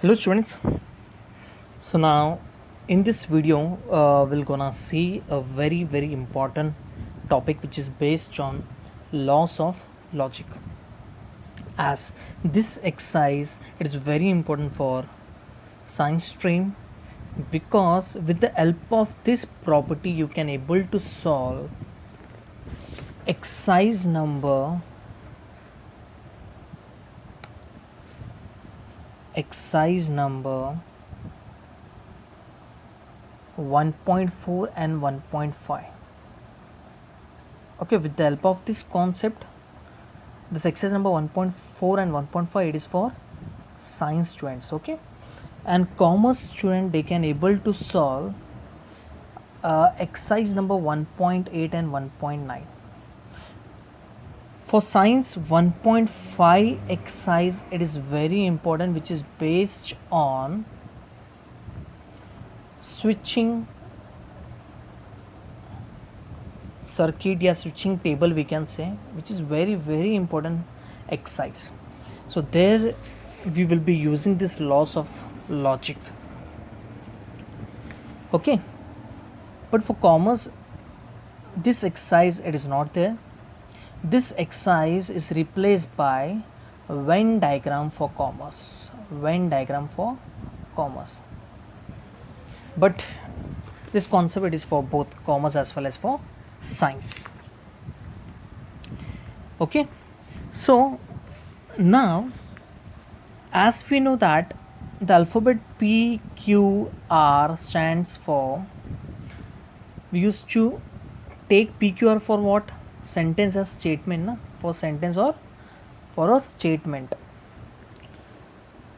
Hello students. So now in this video we're gonna see a very important topic which is based on laws of logic. As this exercise it is very important for science stream because with the help of this property you can able to solve exercise number 1.4 and 1.5. Okay, with the help of this concept, this exercise number 1.4 and 1.5 it is for science students. Okay, and commerce student they can able to solve exercise number 1.8 and 1.9. For science 1.5 exercise it is very important, which is based on switching circuit या switching table we can say, which is very important exercise. So there we will be using this laws of logic. Okay, but for commerce this exercise it is not there. This exercise is replaced by Venn diagram for commerce. But this concept it is for both commerce as well as for science. Okay, so now as we know that the alphabet P Q R stands for, we used to take PQR for what? Sentence as statement, na? For sentence or for a statement.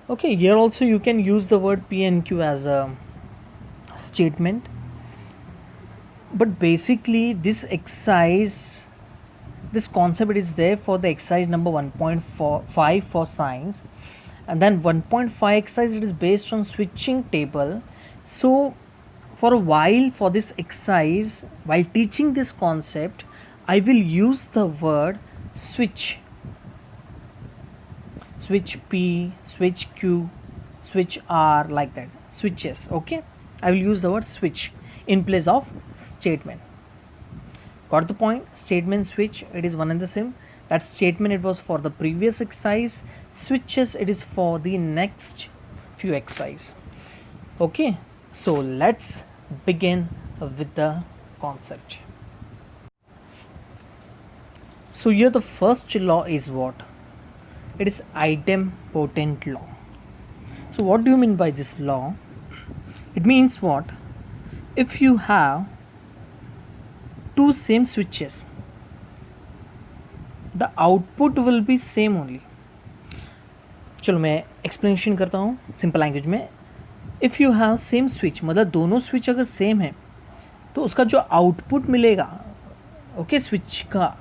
Okay, here also you can use the word P and Q as a statement, but basically this exercise, this concept is there for the exercise number 1.5 for science, and then 1.5 exercise it is based on switching table. So for a while for this exercise, while teaching this concept, I will use the word switch P, switch Q, switch R, like that, switches. Okay, I will use the word switch in place of statement. Got the point? Statement, switch, it is one and the same. That statement it was for the previous exercise, switches it is for the next few exercise. Okay, so let's begin with the concept. So here the first law is what? It is idempotent law. So what do you mean by this law? It means what? If you have two same switches, the output will be same only. चलो मैं explanation करता हूँ simple language में. If you have same switch, मतलब दोनों switch अगर same है तो उसका जो आउटपुट मिलेगा, ओके, स्विच का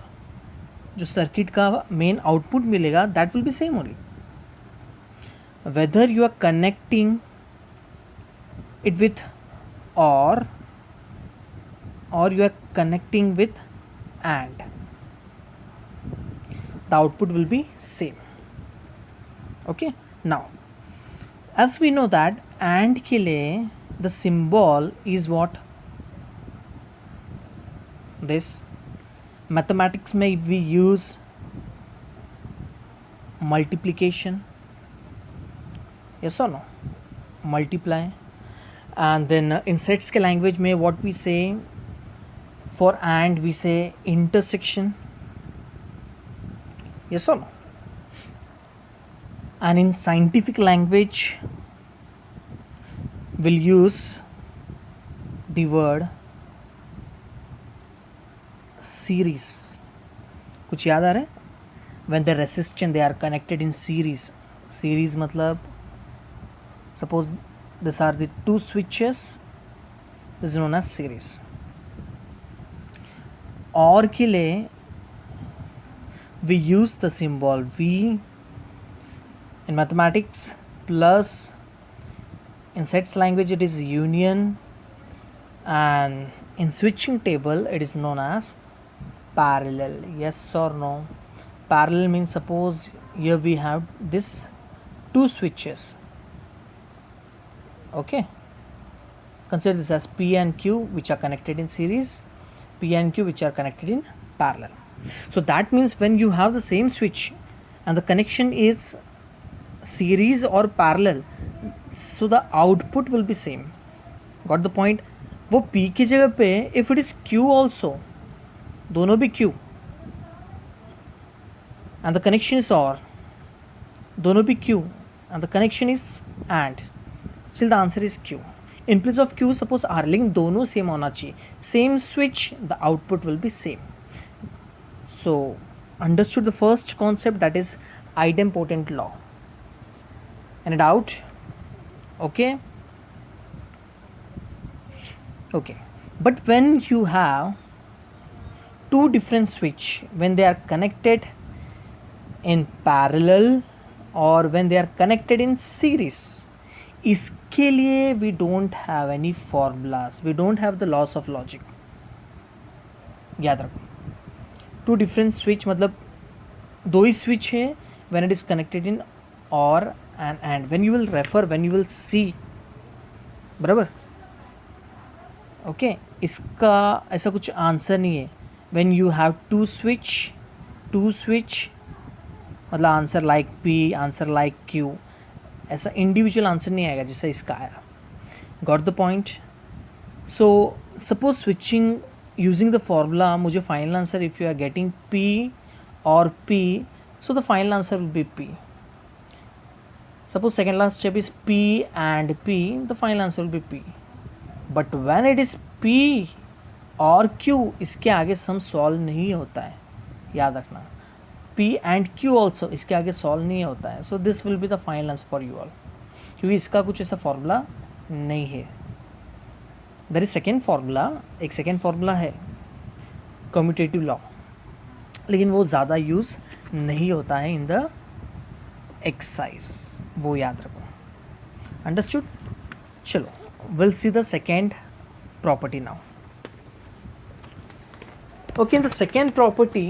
जो सर्किट का मेन आउटपुट मिलेगा, that will be same only. Whether you are connecting it with or you are connecting with and, the output will be same. Okay, now as we know that and के लिए the symbol is what? This mathematics में we use multiplication, yes or no? Multiply. And then in sets के language में what we say for and, we say intersection, yes or no? And in scientific language we'll use the word series. कुछ याद आ रहा है? When the resistance they are connected in series. Series मतलब suppose these are the two switches, this is known as series. और के लिए we use the symbol V in mathematics, plus in sets language it is union, and in switching table it is known as parallel. Yes or no? Parallel means suppose here we have this two switches, Okay, consider this as P and Q which are connected in series, P and Q which are connected in parallel. So that means when you have the same switch and the connection is series or parallel, so the output will be same. Got the point? वो P की जगह पे if it is Q also, दोनों भी Q and the connection is OR, दोनों भी Q and the connection is AND, still the answer is Q. In place of Q, suppose R link दोनों same होना चाहिए, same switch, the output will be same. So understood the first concept, that is idempotent law. Any doubt? Okay. Okay, but when you have two different switch, when they are connected in parallel or when they are connected in series, इसके लिए we don't have any formulas, we don't have the laws of logic. याद रखो, two different switch मतलब दो ही switch है when it is connected in OR and when you will refer, when you will see, बराबर. Okay, इसका ऐसा कुछ answer नहीं है. When you have to switch मतलब answer like P, answer like Q, ऐसा इंडिविजुअल आंसर नहीं आएगा जैसा इसका आया. Got the point? So suppose switching using the formula, मुझे final answer if you are getting P और P, so the final answer will be P. Suppose second last step is P and P, the final answer will be P. But when it is P और Q, इसके आगे sum solve नहीं होता है, याद रखना. P and Q also इसके आगे सॉल्व नहीं होता है. So this will be the final answer for you all, क्योंकि इसका कुछ ऐसा फॉर्मूला नहीं है. There is second formula, एक सेकेंड फार्मूला है कम्यूटेटिव लॉ, लेकिन वो ज़्यादा यूज़ नहीं होता है इन द एक्सरसाइज, वो याद रखो. अंडरस्टूड? चलो, will see the second property now. Okay, the second property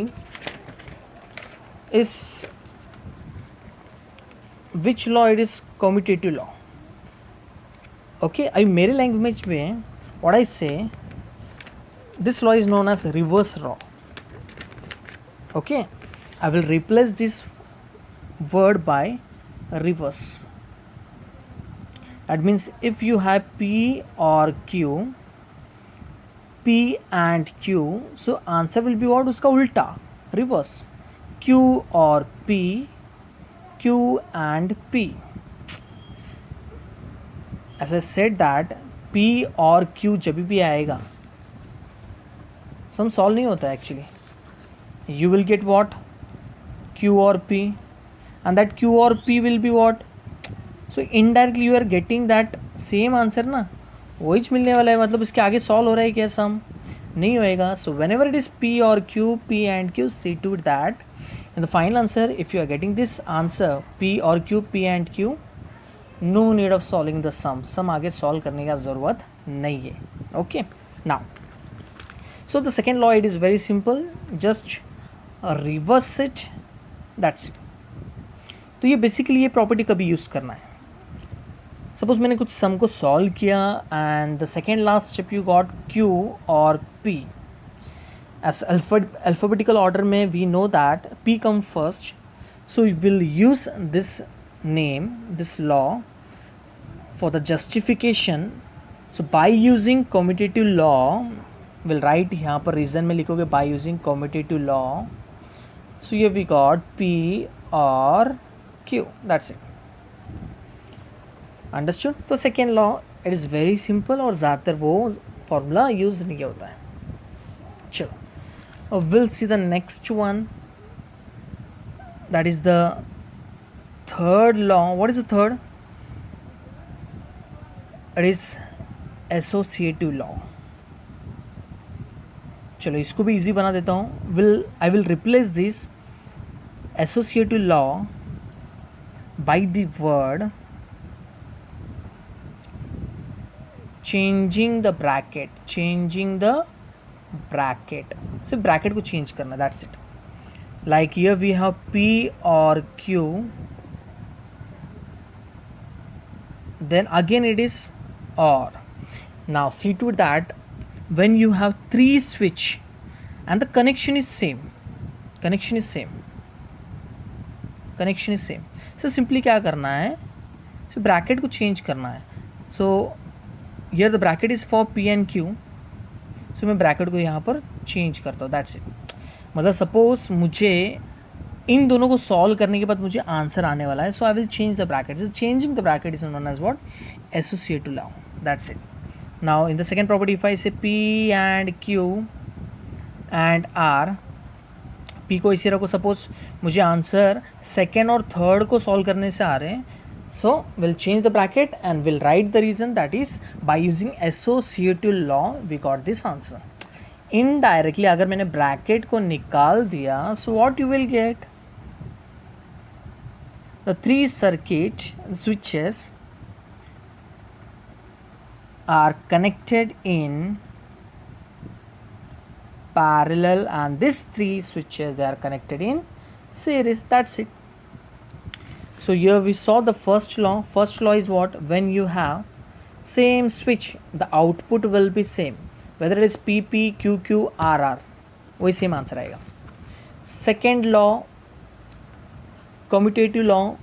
is which law? It is commutative law. Okay, I मेरे लैंग्वेज में what I say, this law is known as reverse law. Okay, I will replace this word by reverse. That means if you have P or Q, P and Q, so answer will be what? उसका उल्टा, reverse. Q और P, Q and P. As I said that P और Q जब भी आएगा sum solve नहीं होता actually. You will get what? Q और P, and that Q or P will be what? So indirectly you are getting that same answer ना, वही मिलने वाला है. मतलब इसके आगे सॉल्व हो रहा है क्या? सम नहीं होएगा. So whenever it is P or Q, P and Q, see to it that in the final answer, if you are getting this answer P or Q, P and Q, no need of solving the sum. सम आगे solve करने का ज़रूरत नहीं है. Okay, now so the second law, it is very simple, just reverse it, that's it. तो ये basically ये property कभी यूज़ करना है. सपोज मैंने कुछ सम को सॉल्व किया and the second last step you got Q और P. एज अल्फ़ाबेटिकल ऑर्डर में we know that P come first, so you will use this name, this law for the justification. So by using commutative law, will write यहाँ पर reason में लिखोगे by using commutative law. So ये we got P और Q, that's it. Understood? तो second law it is very simple और ज़्यादातर वो फॉर्मूला यूज नहीं होता है. चलो, will see the next one, that is the third law. What is the third? It is associative law. चलो, इसको भी इजी बना देता हूँ. आई will replace this associative law by the word changing the bracket. सिर्फ ब्रैकेट को change करना, that's it. Like here we have P or Q, then again it is or. Now see to it that when you have 3 switch and the connection is same, so simply क्या करना है, so bracket को change करना है. So here the bracket is for P and Q, so मैं bracket को यहाँ पर change करता हूँ, that's it. मतलब suppose मुझे इन दोनों को सॉल्व करने के बाद मुझे आंसर आने वाला है, so I will change the bracket. Changing the bracket is known as what, associative law. That's it. Now in the second property if I say P and Q and R, P को इसी रखो, suppose मुझे answer second और third को solve करने से आ रहे हैं, so will change the bracket and will write the reason, that is by using associative law we got this answer. Indirectly अगर मैंने ब्रैकेट को निकाल दिया, so what you will gate, the 3 circuit switches are connected in parallel and these 3 switches they are connected in series. That's it. So here we saw the first law. First law is what, when you have same switch the output will be same, whether it is PP, QQ, RR, वही same answer आएगा. Second law, commutative law,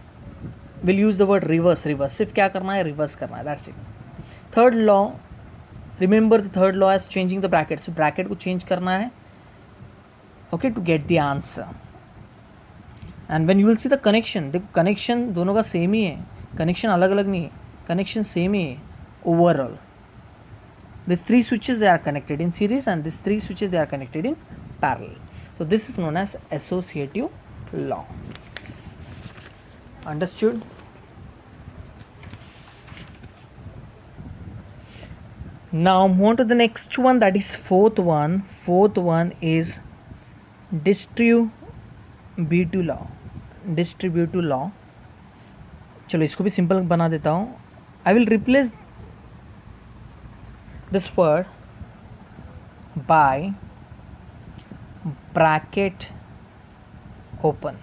will use the word reverse. सिर्फ क्या करना है, reverse करना है, that's it. Third law, remember the third law as changing the bracket. So bracket को change करना है, okay, to get the answer. And when you will see the connection, देखो connection दोनों का सेम ही है, connection अलग अलग नहीं है, connection सेम ही है overall. These 3 switches they are connected in series and these 3 switches they are connected in parallel. So this is known as associative law. Understood? Now move on to the next one, that is fourth one. Fourth one is distributive law. Distributive law, चलो इसको भी simple बना देता हूँ. I will replace this word by bracket open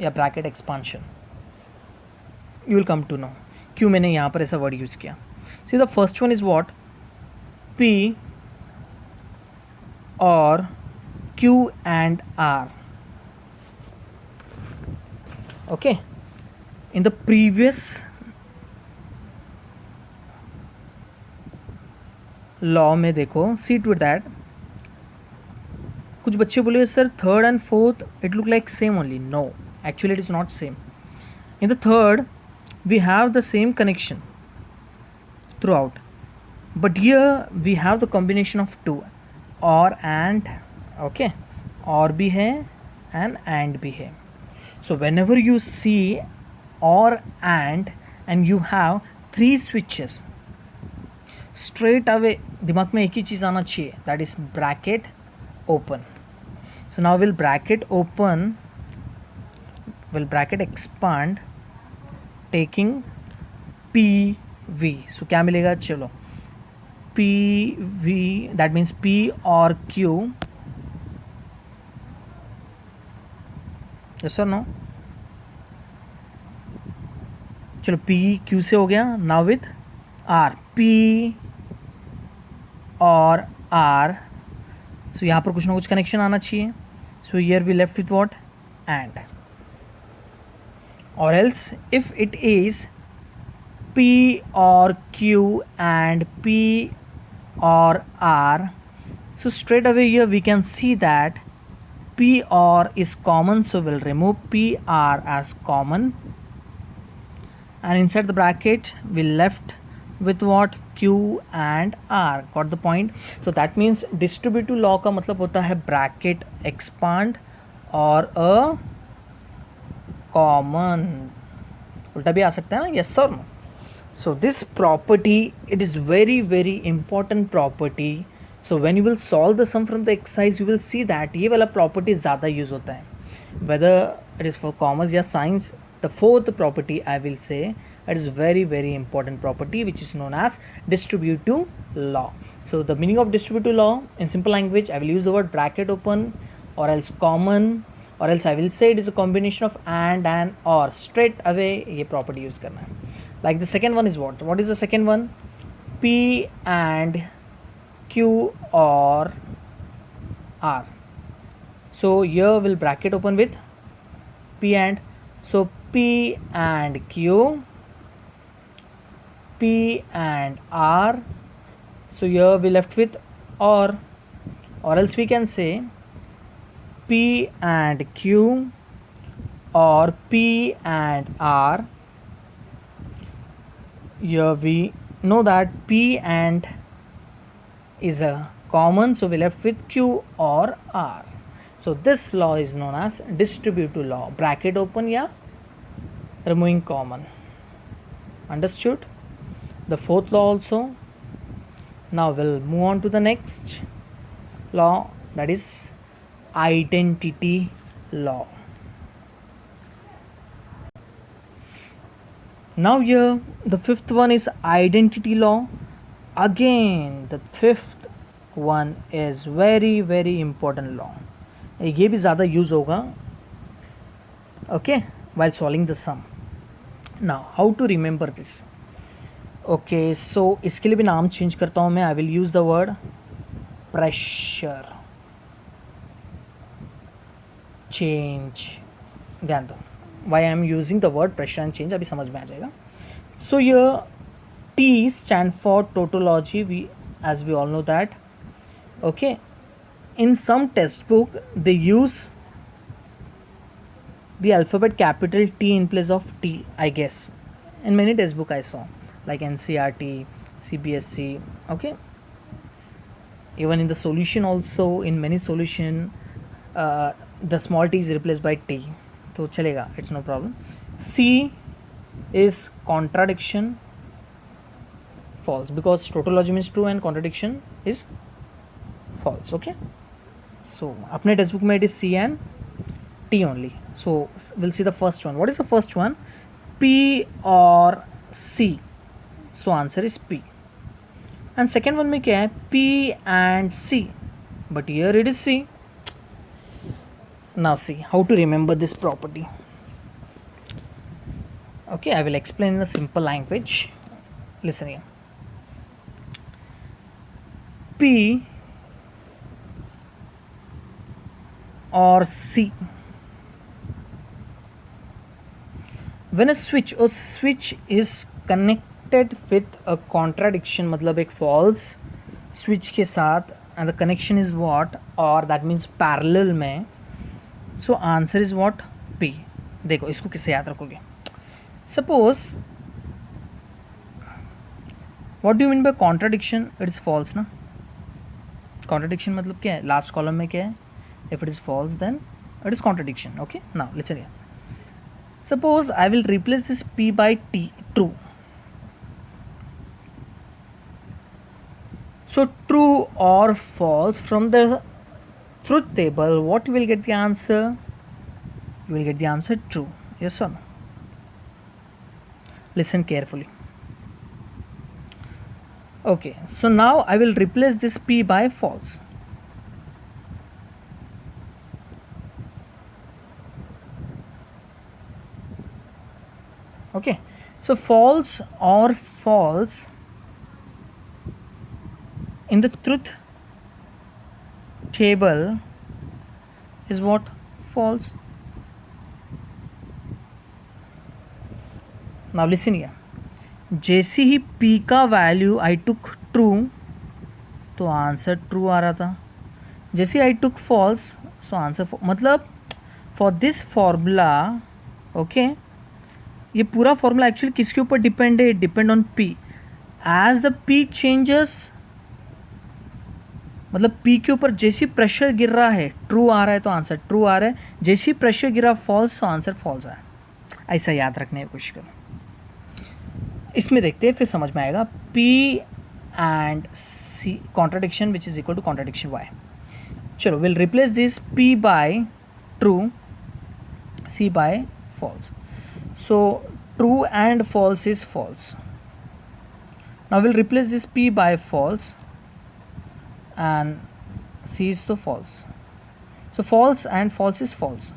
या bracket expansion. You will come to know क्यों मैंने यहाँ पर ऐसा वर्ड यूज़ किया. See the first one is what, P or Q and R. Okay, in the previous law में देखो, see to it that कुछ बच्चे बोले sir third and fourth it look like same only. No, actually it is not same. In the third we have the same connection throughout, but here we have the combination of 2, or and, okay, or भी है and भी है. So whenever you see or and you have 3 switches, straight away दिमाग में एक ही चीज़ आना चाहिए, that is bracket open. So now will bracket open, will bracket expand taking PV. So क्या मिलेगा, चलो PV, that means P or Q, yes or no, चलो P Q से हो गया. now with R, P और R, so यहाँ पर कुछ ना कुछ कनेक्शन आना चाहिए. so here we left with what, and, or else if it is P or Q and P or R, so straight away here we can see that P or is common, so we'll remove P R as common, and inside the bracket we left with what, Q and R. Got the point? So that means distributive law का मतलब होता है bracket expand और a common. उल्टा भी आ सकता है ना, yes or no. So this property, it is very very important property. So when you will solve the sum from the exercise, you will see that ये वाला property ज़्यादा use होता है, whether it is for commerce या science. The fourth property I will say, it is very very important property which is known as distributive law. So the meaning of distributive law in simple language, I will use the word bracket open or else common, or else I will say it is a combination of and or. Straight away ये property use करना है. Like the second one is what is the second one, P and Q or R. So here we'll bracket open with P and, so P and Q, P and R. So here we left with or else we can say P and Q or P and R. Here we know that P and is a common, so we left with Q or R. So this law is known as distributive law. Bracket open, yeah, removing common. Understood? The fourth law also. Now we'll move on to the next law, that is identity law. Now here the fifth one is identity law. Again the fifth one is very very important law. ये भी ज़्यादा use होगा, okay, while solving the sum. Now how to remember this? Okay, so इसके लिए भी नाम change करता हूँ मैं. I will use the word pressure change. ध्यान दो, why I am using the word pressure and change अभी समझ में आ जाएगा. So here T stand for tautology, as we all know that. Okay, in some textbook they use the alphabet capital T in place of T, I guess. In many textbook I saw, like NCERT, CBSE. Okay, even in the solution also, in many solution the small t is replaced by T, तो चलेगा, it's no problem. C is contradiction, false, because tautology means true and contradiction is false. Okay, so अपने textbook में it is C and T only. So we'll see the first one. What is the first one? P or C. So answer is P. And second one में क्या है? P and C. But here it is C. Now see how to remember this property. Okay, I will explain in a simple language. Listen here. P or C. When a switch is connected with a contradiction, मतलब एक false switch के साथ, and the connection is what, or that means parallel में, so answer is what? P. देखो इसको किससे याद रखोगे? Suppose, what do you mean by contradiction? It is false ना. Contradiction मतलब क्या है? Last column में क्या है? If it is false, then it is contradiction. Okay, now listen here. Suppose I will replace this P by T, true. So true or false, from the truth table, what you will get the answer? You will get the answer true. Yes or no? Listen carefully. Okay, so now I will replace this P by false. Okay, so false or false in the truth table is what? False. Now listen here. जैसे ही P का value I took true, तो answer true आ रहा था. जैसे I took false, so answer मतलब for this formula, okay, ये पूरा formula actually किसके ऊपर डिपेंड है? Depend on P. As the P changes, मतलब P के ऊपर जैसे प्रेशर गिर रहा है ट्रू आ रहा है तो आंसर ट्रू आ रहा है, जैसे प्रेशर गिरा फॉल्स तो आंसर फॉल्स है. ऐसा याद रखने की कोशिश करो. इसमें देखते हैं फिर समझ में आएगा. P and C contradiction which is equal to contradiction Y. चलो will replace this P by true, C by false. So true and false is false. Now we'll replace this P by false and C is the false. So false and false is false.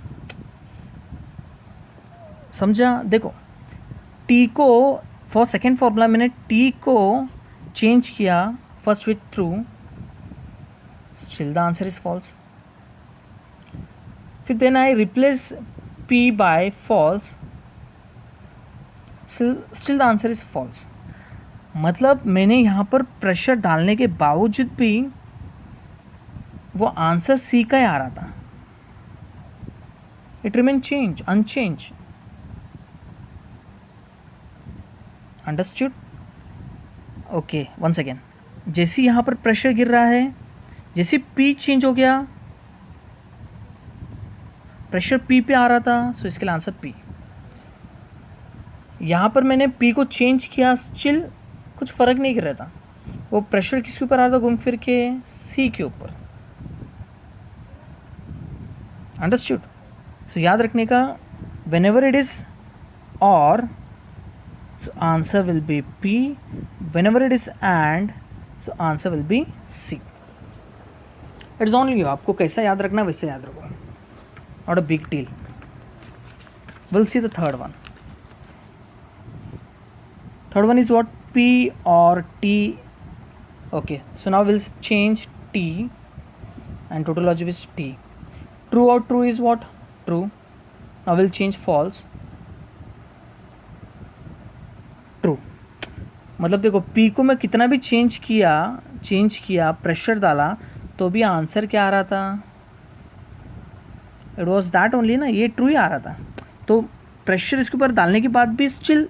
समझा? देखो T को for second formula मैंने T को change किया first with true, still the answer is false. फिर then I replace P by false, still the answer is false. मतलब मैंने यहाँ पर प्रेशर डालने के बावजूद भी वो आंसर C का ही आ रहा था. It remain change unchanged. Understood? Okay, once again, जैसे यहाँ पर प्रेशर गिर रहा है, जैसे P चेंज हो गया, प्रेशर P पे आ रहा था, सो इसके लिए आंसर P. यहाँ पर मैंने P को चेंज किया, स्टिल कुछ फ़र्क नहीं गिर रहा था. वो प्रेशर किसके ऊपर आ रहा था घूम फिर के? C के ऊपर. अंडरस्टूड? सो याद रखने का, वेन एवर इट इज और, सो answer will B P. When ever it is and, so answer will B C. It's only you, आपको कैसा याद रखना वैसे याद रखो. Not a big deal. Will see the third one. Third one is what? P or T. Okay, so now we'll change T and tautology is T. True or true is what? True. Now we'll change false. True. मतलब देखो P को मैं कितना भी change किया, pressure डाला, तो भी आंसर क्या आ रहा था? इट वॉज दैट ओनली ना, ये ट्रू ही आ रहा था. तो प्रेशर इसके ऊपर डालने के बाद भी स्टिल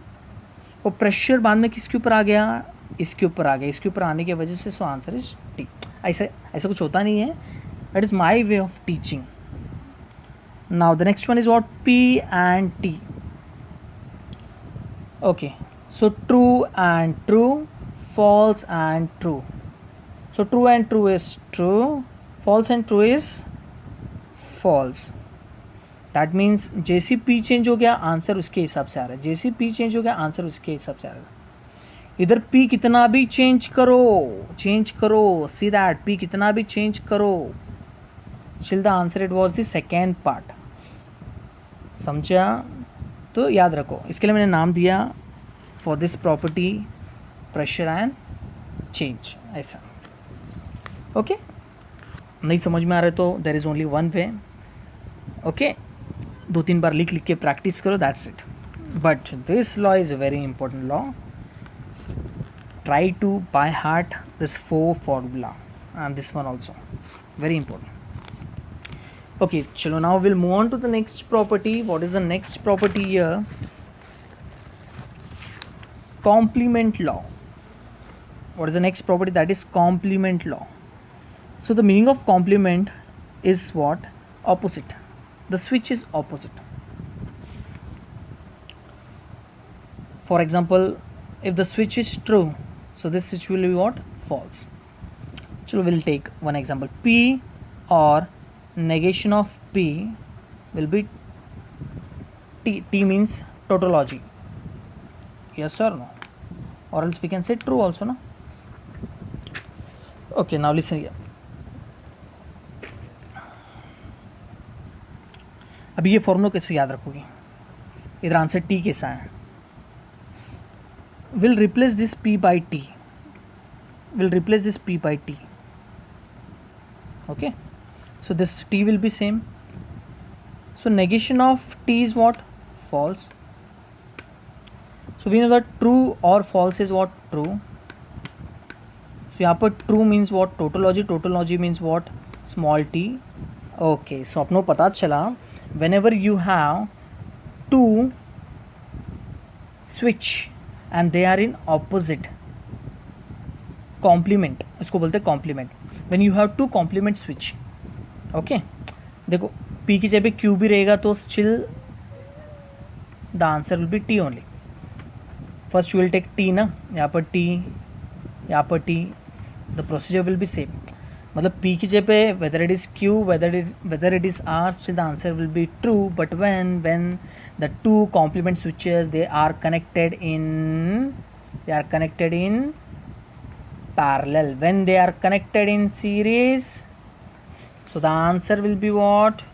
वो प्रेशर बाद में किसके ऊपर आ गया? इसके ऊपर आ गया. इसके ऊपर आने की वजह से सो आंसर इज टी. ऐसा कुछ होता नहीं है. That is my way of teaching. Now the next one is what? P and T. Okay, so true and true, false and true. So true and true is true, false and true is false. That means जैसे P change हो गया, answer उसके हिसाब से आ रहा है. जैसे P change हो गया, आंसर उसके हिसाब से आ रहा है. इधर P कितना भी चेंज करो, सी दैट P कितना भी चेंज करो, still the answer it was the second part. समझा? तो याद रखो, इसके लिए मैंने नाम दिया for this property pressure and change. ऐसा. ओके, नहीं समझ में आ रहा है तो there is only one way. Okay, 2-3 बार लिख के प्रैक्टिस करो, that's it. But this law is a very important law. Try to by heart this 4 formula and this one also very important. Okay, chalo, now we'll move on to the next property. What is the next property here? Complement law. What is the next property? That is complement law. So the meaning of complement is what? Opposite. The switch is opposite. For example, if the switch is true, so this switch will be what? False. So we'll take one example. P or negation of P will be T. T means tautology. Yes or no? Or else we can say true also, no? Okay, now listen here. अभी ये formula कैसे याद रखोगे? इधर answer T कैसा है? We'll replace this P by T. We'll replace this P by T. Okay, so this T will be same. So negation of T is what? False. So we know that true or false is what? True. So यहाँ पर true means what? Tautology. Tautology means what? Small t. Okay, so अपनों पता चला whenever you have two switch and they are in opposite, complement, इसको बोलते हैं complement. When you have two complement switch, okay, देखो P की जगह Q भी रहेगा तो still the answer will be T only. First you will take T ना, यहाँ पर T, यहाँ पर T, the procedure will be same. मतलब P की जगह पे whether it is Q, whether it is R, still the answer will be true. But when the two complement switches they are connected in parallel, when they are connected in series, so the answer will be what?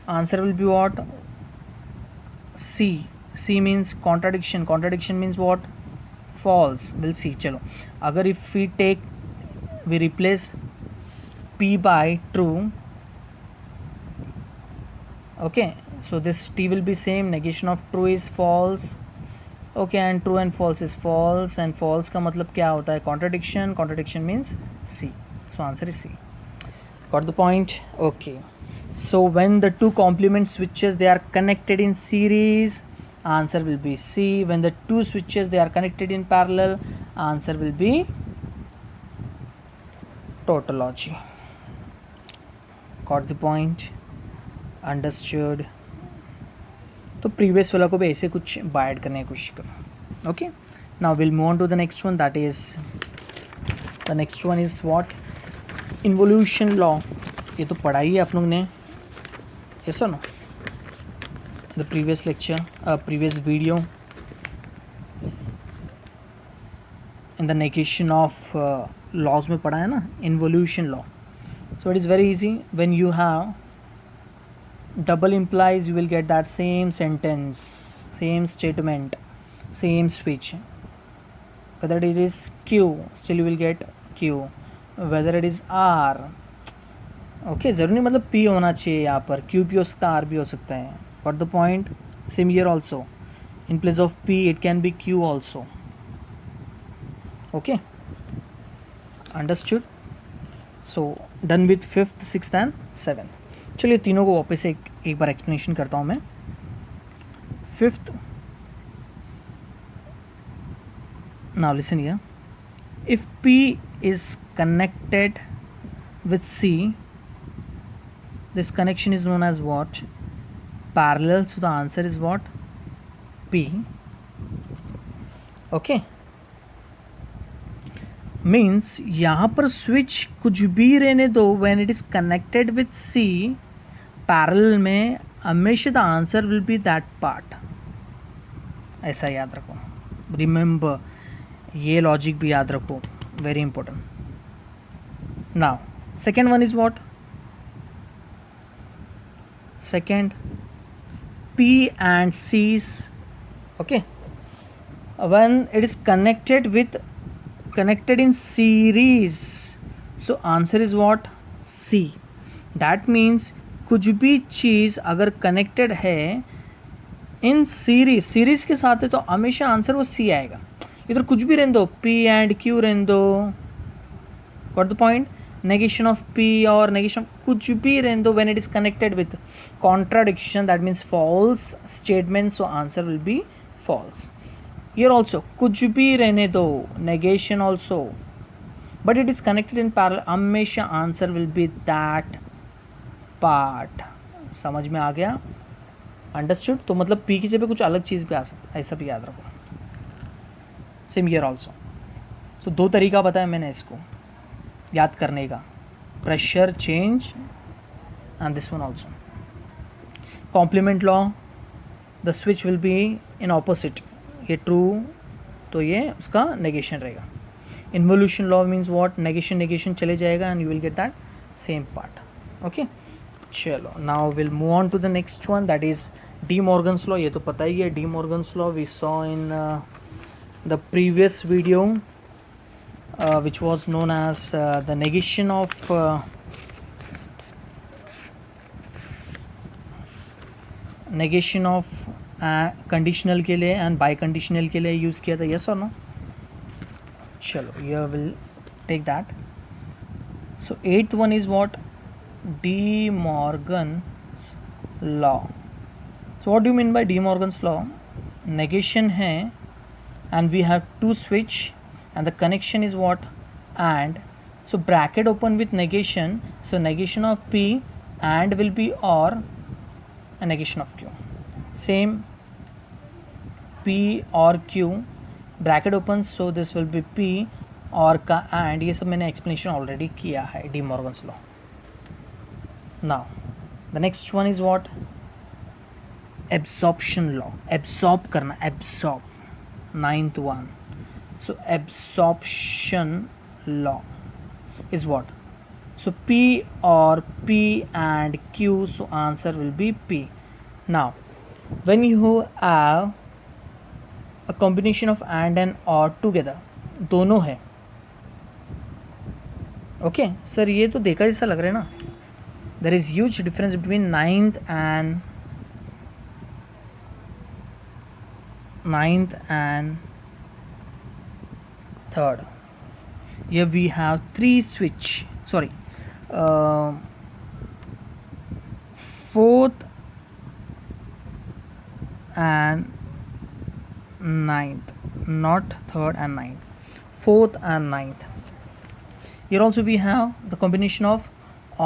Answer will be what? C. C means contradiction. Contradiction means what? false. We'll see. चलो, अगर if we replace P by true, okay, so this T will be same. Negation of true is false. Okay, and true and false is false, and false का मतलब क्या होता है? Contradiction. Contradiction means C. So answer is C. Got the point? Okay. So when the two complement switches they are connected in series, answer will be C. When the two switches they are connected in parallel, answer will be tautology. Got the point? Understood? तो previous वाला को भी ऐसे कुछ wide करने की कोशिश करो. Okay, now will move on to the next one. That is the next one is what? Involution law. ये तो पढ़ा ही है आप लोग ने, यस और no? The previous lecture, previous video in the negation of laws में पढ़ा है ना, involution law. So it is very easy. When you have double implies you will get that same sentence, same statement, same switch. Whether it is Q, still you will get Q. Whether it is R, okay, ज़रूरी नहीं मतलब P होना चाहिए यहाँ पर. Q भी हो सकता है, R भी हो सकता है. Got the point? Same here also. In place of P, it can be Q also. Okay, understood? So done with 5th, 6th and 7th. चलिए तीनों को वापस एक बार एक्सप्लेनेशन करता हूँ मैं. 5th, now listen here. If P is connected with C, this connection is known as what? Parallel. So the answer is what? P. Okay, means यहाँ पर स्विच कुछ भी रहने दो. when it is connected with C parallel में, हमेशा the answer will be that part. ऐसा याद रखो. रिमेंबर, ये लॉजिक भी याद रखो, very important. Now second one is what? Second, P and C's, okay, when it is connected in series, so answer is what? C. That means कुछ भी चीज़ अगर कनेक्टेड है इन सीरीज के साथ है तो हमेशा आंसर वो सी आएगा. इधर कुछ भी रहने दो, P एंड Q रहने दो. Got the point? Negation of P और नेगेशन कुछ भी रहने दो when it is connected with contradiction, that means false statement, so answer will be false. Here also कुछ भी रहने दो, negation also, but it is connected in parallel, हमेशा answer will be that part. समझ में आ गया? अंडरस्टूड? तो मतलब P की जगह कुछ अलग चीज़ भी आ सकता है, ऐसा भी याद रखो. Same year also. सो दो तरीका बताया मैंने इसको याद करने का, pressure change and this one also. Complement law, the switch will be in opposite. ये ट्रू तो ये उसका नेगेशन रहेगा. Involution law means what? Negation चले जाएगा and you will get that same part. Okay, चलो now will move on to the next one, that is De Morgan's law. ये तो पता ही है, De Morgan's law we saw in the previous video which was known as the negation of conditional के लिए and by conditional के लिए use किया था. यस और नो? चलो ये will take that. So eighth one is what? De Morgan's law. So what do you mean by De Morgan's law? Negation है and we have to switch and the connection is what? And. So bracket open with negation, so negation of P and will be or a negation of Q. Same P or Q bracket open, so this will be P और का and. ये सब मैंने explanation already किया है De Morgan's law. Now the next one is what? Absorption law. Absorb करना, absorb. Ninth one. So absorption law is what? So P or P and Q, so answer will be P. Now when you have a combination of and and और together, दोनों है। Okay sir, ये तो देखा जैसा लग रहा है ना। There is huge difference between ninth and third. Here we have three switch, sorry, fourth and ninth, not third and ninth, fourth and ninth. Here also we have the combination of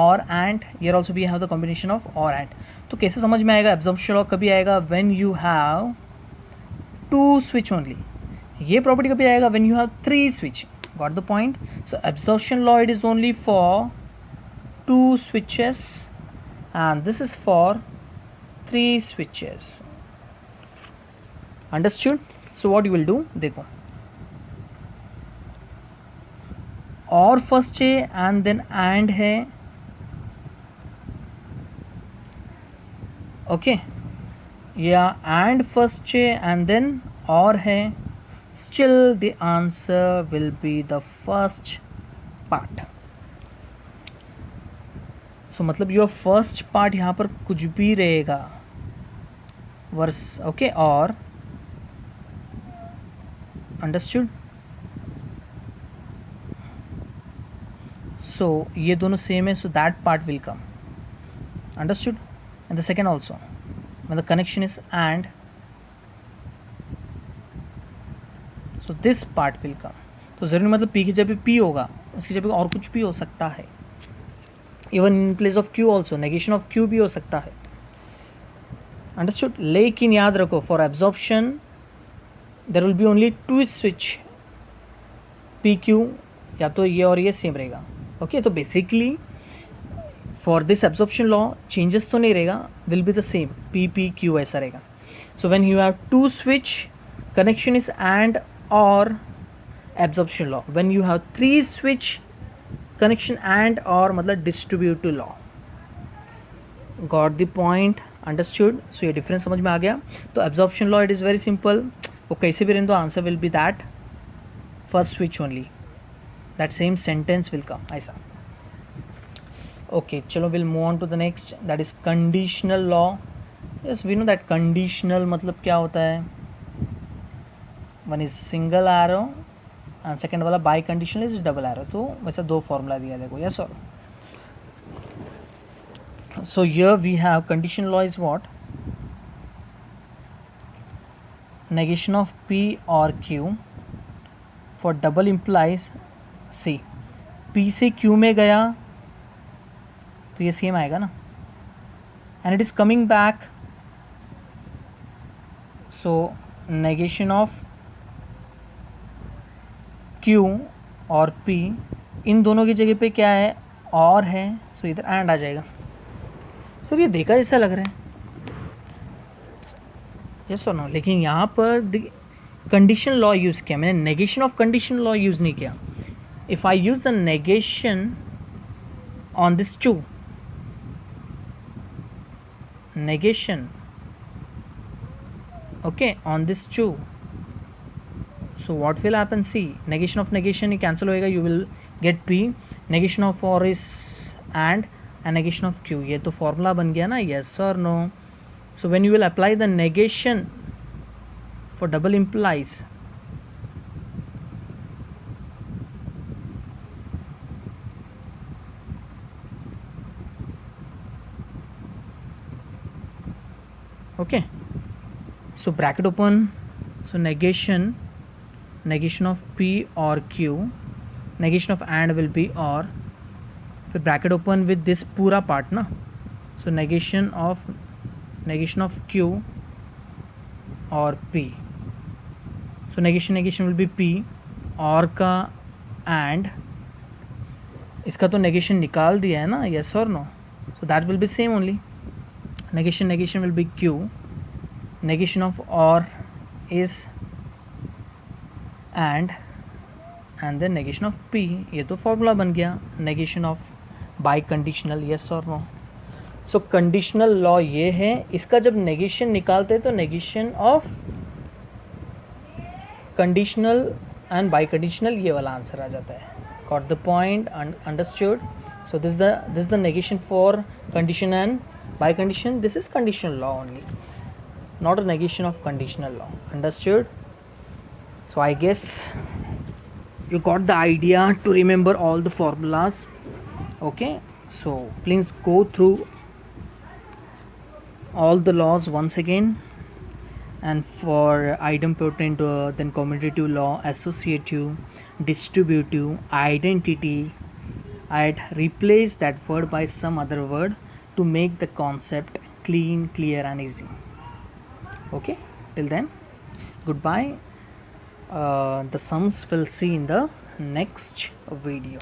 or and, here also we have the combination of or and. तो कैसे समझ में आएगा absorption law? कभी आएगा when you have two switch only. ये property कभी आएगा when you have three switch. Got the point? So absorption law, it is only for two switches and this is for three switches. Understood? So what you will do, देखो, और first है and then and है, okay, या and first है and then और है, still the answer will be the first part. So मतलब your first part यहाँ पर कुछ भी रहेगा वर्स, ओके, और अंडरस्टूड। सो ये दोनों सेम है, so that part will come, understood. And the second also मतलब connection is and, so this part will come. तो ज़रूरी मतलब पी की जगह पी होगा, उसकी जगह और कुछ भी हो सकता है। Even in place of Q also negation of Q भी हो सकता है, अंडरस्टूड। लेकिन याद रखो for absorption there will be only two switch P Q, या तो ये और ये सेम रहेगा। ओके तो basically for this absorption law changes तो नहीं रहेगा, will be the same, P P Q ऐसा रहेगा। So when you have to switch connection is and or absorption law. When you have three switch connection and or मतलब distributive law. Got the point? Understood? So ये difference समझ में आ गया। तो absorption law it is very simple, वो कैसे भी रहने दो answer will be that first switch only, that same sentence will come ऐसा। Okay चलो we'll move on to the next, that is conditional law. Yes we know that conditional मतलब क्या होता है, one is single arrow and second वाला biconditional is double arrow. तो वैसा दो फॉर्मूला दिया देखो, यस और। So here we have condition law is what, negation of P और Q for double implies C, P से क्यू में गया तो ये सेम आएगा ना, and it is coming back, so negation of Q और P, इन दोनों की जगह पे क्या है और है, सो इधर एंड आ जाएगा। सर ये देखा जैसा लग रहा है, यस और नो, लेकिन यहाँ पर कंडीशन लॉ यूज़ किया मैंने, negation of condition law use नहीं किया। If I use the negation on this two, negation okay on this two, so what will happen, see negation of negation ही cancel होएगा, you will get P, negation of or is and negation of Q, ये तो formula बन गया ना, yes or no। so when you will apply the negation for double implies, okay, so bracket open, so negation of P और Q, negation of and will be or, फिर bracket open with this पूरा part ना, so negation of Q और P, so negation will be P और का and, इसका तो negation निकाल दिया है ना, yes or no, so that will be same only, negation will be Q, negation of or is and then negation of P, ये तो फॉर्मूला बन गया, negation of by conditional, yes और no। सो कंडीशनल लॉ ये है, इसका जब negation निकालते हैं तो negation of conditional and by conditional, ये वाला आंसर आ जाता है. Got the point, understood. So this the negation for condition and by condition. This is conditional law only, not a negation of conditional law. Understood? So I guess you got the idea to remember all the formulas. Okay, so please go through all the laws once again. And for idempotent, then commutative law, associative, distributive, identity, I'd replace that word by some other word to make the concept clean, clear and easy. Okay, till then, goodbye. The sums we'll see in the next video.